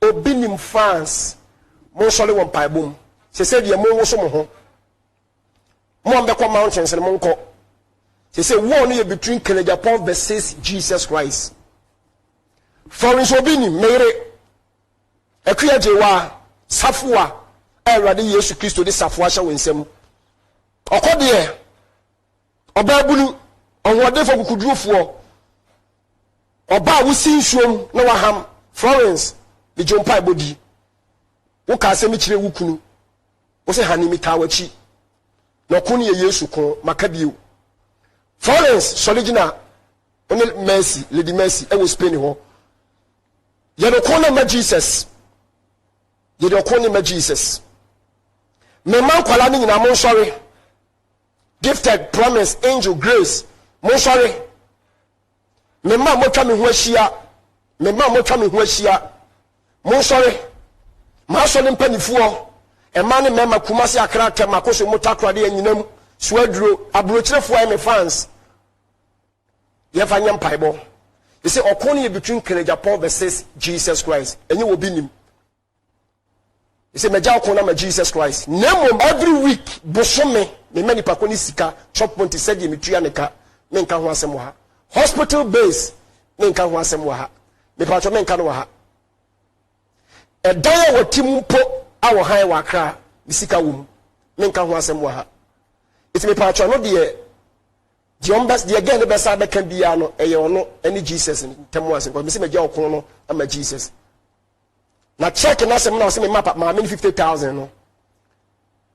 obinim fans mo sole won paibom se se de mo wo so mo ho mo ambekọ mountains mo nko se se war no between Kennedy Paul versus Jesus Christ. Florence obinim mere ekuya jewa safua Awurade Yesu Kristo de safua hye wensem okode obabulu onwodefo kukudurufo oba wusi nsuom na waham Florence de jompa body wo ka se mi kire wukunu wo se hani mi tawachi na kunu ye Yesu ko makabio Florence Soligina only Mercy Lady Mercy e wo Spain ho ye no ko na ma Jesus ye do ko na ma Jesus me man kwala ni nyina mo sorry Gifted Promise Angel Grace mo sorry me ma mo twa me ho ahia mo sorry ma so ne mpanifuo e ma ne mema kumase akra tem akoso motakrade anyinam suaduro aburochirefo ai me fans ye fanya mpaibo you say okoni between Kennedy Paul versus Jesus Christ enye wo binim you say meja okona ma Jesus Christ nemo every week bosome me mani pakoni sika chop ponti said ye metua neka me nka ho asem ha hospital base me nka ho asem ha me pacho me nka no ha edan wo timpo awo han wa kra bisika wom me nka ho asem ha it me pacho no de Jombas the again the best I can be ano no any Jesus in Temuas because me say me ja okon no ama Jesus na check na sem na say me map ma 50,000 no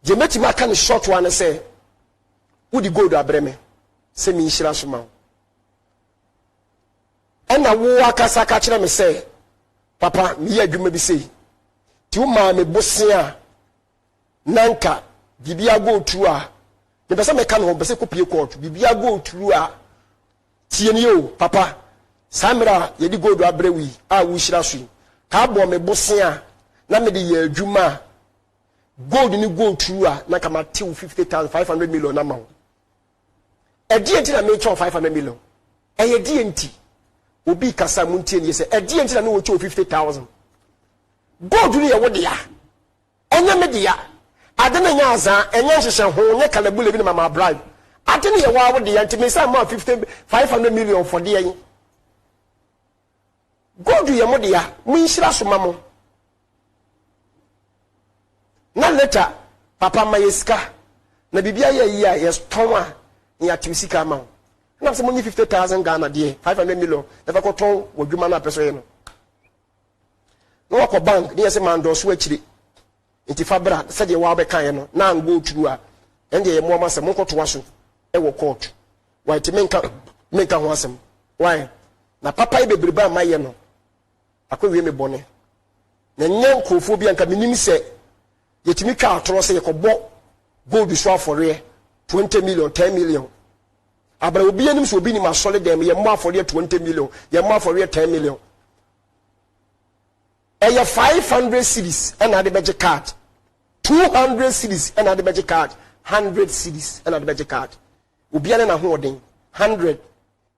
je meti ma kan short one say wo di gold abreme say me nhira so ma na wo akasa ka kire me say papa me ya adwuma bi say ti wo ma me bosia nanka bibia go tu a the person make no bese kopie court bibia go through a tie ne yo papa samira ye di gold abrewi a wo hira so ka bo me bosia na me de ye adwuma gold ni go through a na kama 50,000 500 million na ma e die enti na me cho 500 million e ye die enti obi kasa mu ntie ne se e die enti na no wo cho 50,000 gold ni ye wo de ya enya me de ya adena nyaza enye hyehyɛ ho nye kalabule bi na mama bribe adena ye wa wo de yanti me say ma 500 million for de yen gold ye mo de ya mu nhira so mamo na later papa mayeska na bibia ye yi a yes ton a ya timisika ma na se mo nyi 50,000 Ghana de 500 million e fa ko ton wodwuma na peso ye no no ko bank ni ye se man do so akire inti fabra said ye wa be kan ye no na ngo turu a ende ye mo ma se mo koto aso e wo court why ti menka ho asem why na papa e bebreba ma ye no akwawie me bone na nyen kofo bi anka minim se yetimi twa atoro se ye kobo gold so afore 20 million 10 million abra obi anim so obi ni ma solid dem ye mo afore 20 million ye mo afore 10 million Eya 500 cities and the budget card 200 cities and the budget card 100 cities and the budget card obiane na hooding 100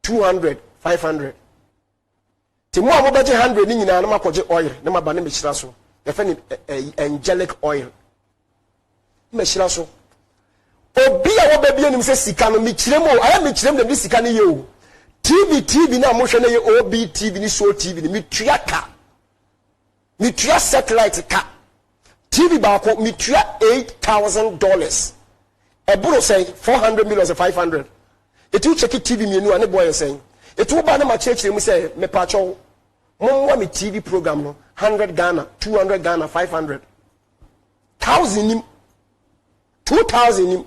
200 500 ti mo amo budget 100 ni nyina na makoje oil na maba na mechira so ye fa ni angelic oil mechira so obi a wo ba bi anim se sika no mechire mo aya mechire mo na sika ne ye o TV na mo hwe na ye OB TV ni so TV ni metua ka mitua satellite ka TV ba ko mitua $8,000 eburo say 400 million or 500 etu check TV mienu ane boy say etu ba na ma chekire mu say me pa cho mo me TV program no 100 Ghana 200 Ghana 500 1000 nim 2000 nim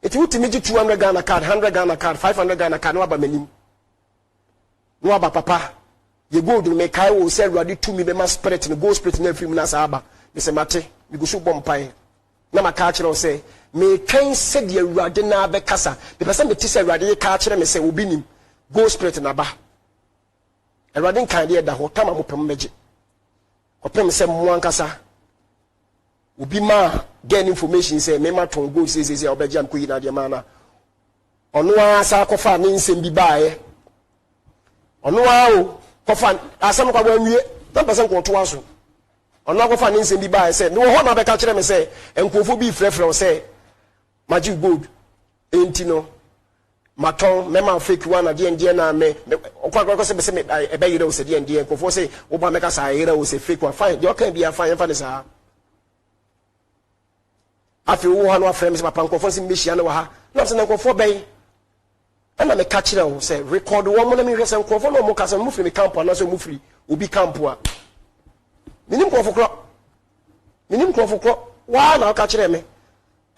etu timiji 200 Ghana card 100 Ghana card 500 Ghana card no aba manim no aba papa ye gold me kai wo say Awurade to me be ma spirit no go spirit na free na saaba me say mate me go so bompai na maka kire say me kan said ye Awurade na be kasa me person me tise Awurade ye ka kire me say obi nim go spirit na ba Awurade kan de da ho tama mo pem meje opem say mo ankasa obi ma gain information say me ma ton go say obeje am ko yi na de ma na ono asa akofa ne nsem bi baaye ono a o kɔfa asɛm kwa gba nwie na pɛsɛ nkɔto aso ɔno akɔfa ne nsɛm bi baa sɛ ne wɔ hɔ na bɛka kyerɛ me sɛ nkɔfo bi frɛfrɛ wo sɛ magic gold enti no matɔn mɛma fake one na deɛ na me ɔkɔ sɛ bɛsɛ me ɛbɛyerɛ wo sɛ deɛ nkɔfo sɛ woba mɛka saa ayerɛ wo sɛ fake one fine deɛ ɔka bi afa yɛmfa ne saa afi wo ha no afrɛ me sɛ papa nkɔfo sɛ mbɛhyia no wɔ ha na sɛ nkɔfo bɛyi ɛna meka kyerɛ wo sɛ record wɔn mo na mehwɛ sɛ nkɔfo no mo ka sɛ mo firi me camp ana sɛ mo firi obi camp a minim nkɔfo korɔ waa na ɔka kyerɛ me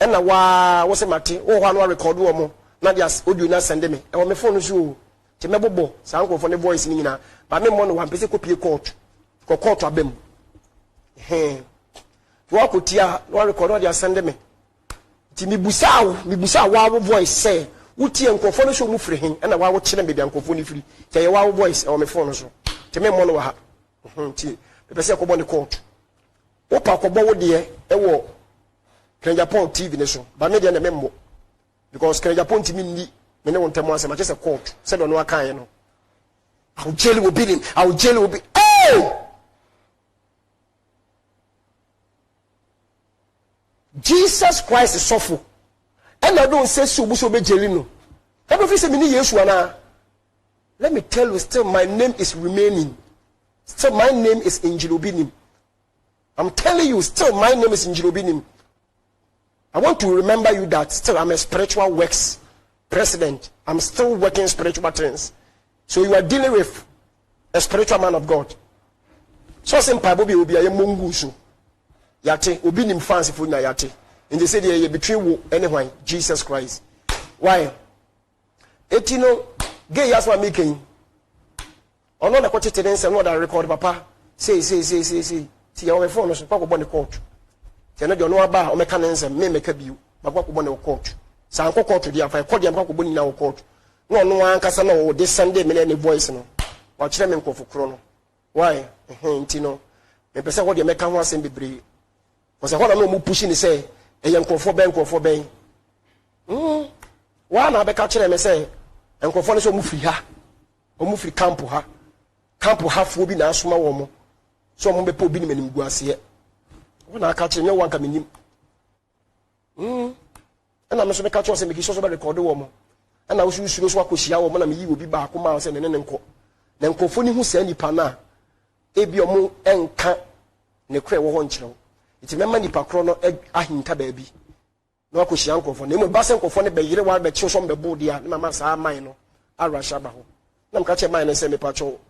ɛna waa wo sɛ mate wo hɔ no record wɔn mo na dia audio na send me ɛwɔ me phone so o te mɛbobɔ saa nkɔfo ne voice ni nyina ba me mo no wa mpɛsɛ kopie court abem wo akotia no record no dia send me ti mibusa wa voice say wotie nkɔfo no so mu firi hen ɛna wa wo kyerɛ me bia nkɔfo no firi te ye wa voice ɛwɔ me phone so te me mo no wa ha ti mpɛsɛ kɔbɔ ne court wo pa kɔbɔ wo de ɛwɔ Japan TV ne so ba me de na me mmo because Japan TV ni me ne wontem asem a kyerɛ court sɛ do no aka ye no I will jail will be him hey Jesus Christ is suffer and I don't say so be jail no every say me ni Yesu ana let me tell you still my name is remaining still my name is Injilobinim I'm telling you still my name is Injilobinim I want to remember you that still I'm a spiritual works president. I'm still working spiritual things. So you are dealing with a spiritual man of God. So simple Bobby will be a mungusu. Yate, obi nim fancy for na yate. And they say they between wo anyway, Jesus Christ. Why? Etino gay yaswa making. Ono na kwache tendency no that record papa. Say. See your phone so papa on the court. Tena de no aba o meka nense me meka biu bagwa ko bone court san ko court dia fa ko dia meka ko boni na court no no ankasa na o de Sunday me na voice no wa kire me nkofo kro no why nti no me pese ko dia meka ho asem bebre ko se ho na no mu push ni say e ye nkofo ben wa na be ka kire me say nkofo no so mu firi ha o mu firi camp ha fo bi na asoma wo mo so mo be po bi ni manim guase when I catch you one coming and I'm so catch us and make sure record the woman. And I was used to those who share woman and you will be back on mouse and then confounding who send you pana. Ebiomo and can't ne cray one child. It's a member Pacrono egg ahinta baby. No kushi uncle for name Bassan for the year while the children on the body and mamma's are mine. I rush about. Nam catch a mine and send me patrol.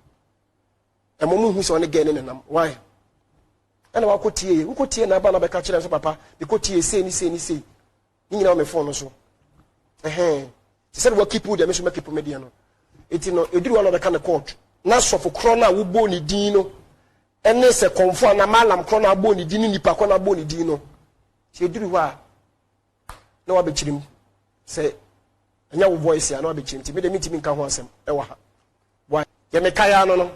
A woman who's on again in them. Why? And I could tear, who could tear Nabana by catching us, papa, because tear say, you know, my phone so. She said, what keep with the mission make people mediano. It you do another kind of court. Naso for Crona, who boni dino, and this a conform a malam Crona boni dini, Pacona boni dino. She do what? No, I bet him. Say, and your voice, I know I bet him to be the meeting in Kawasam. Why? Yamekayano.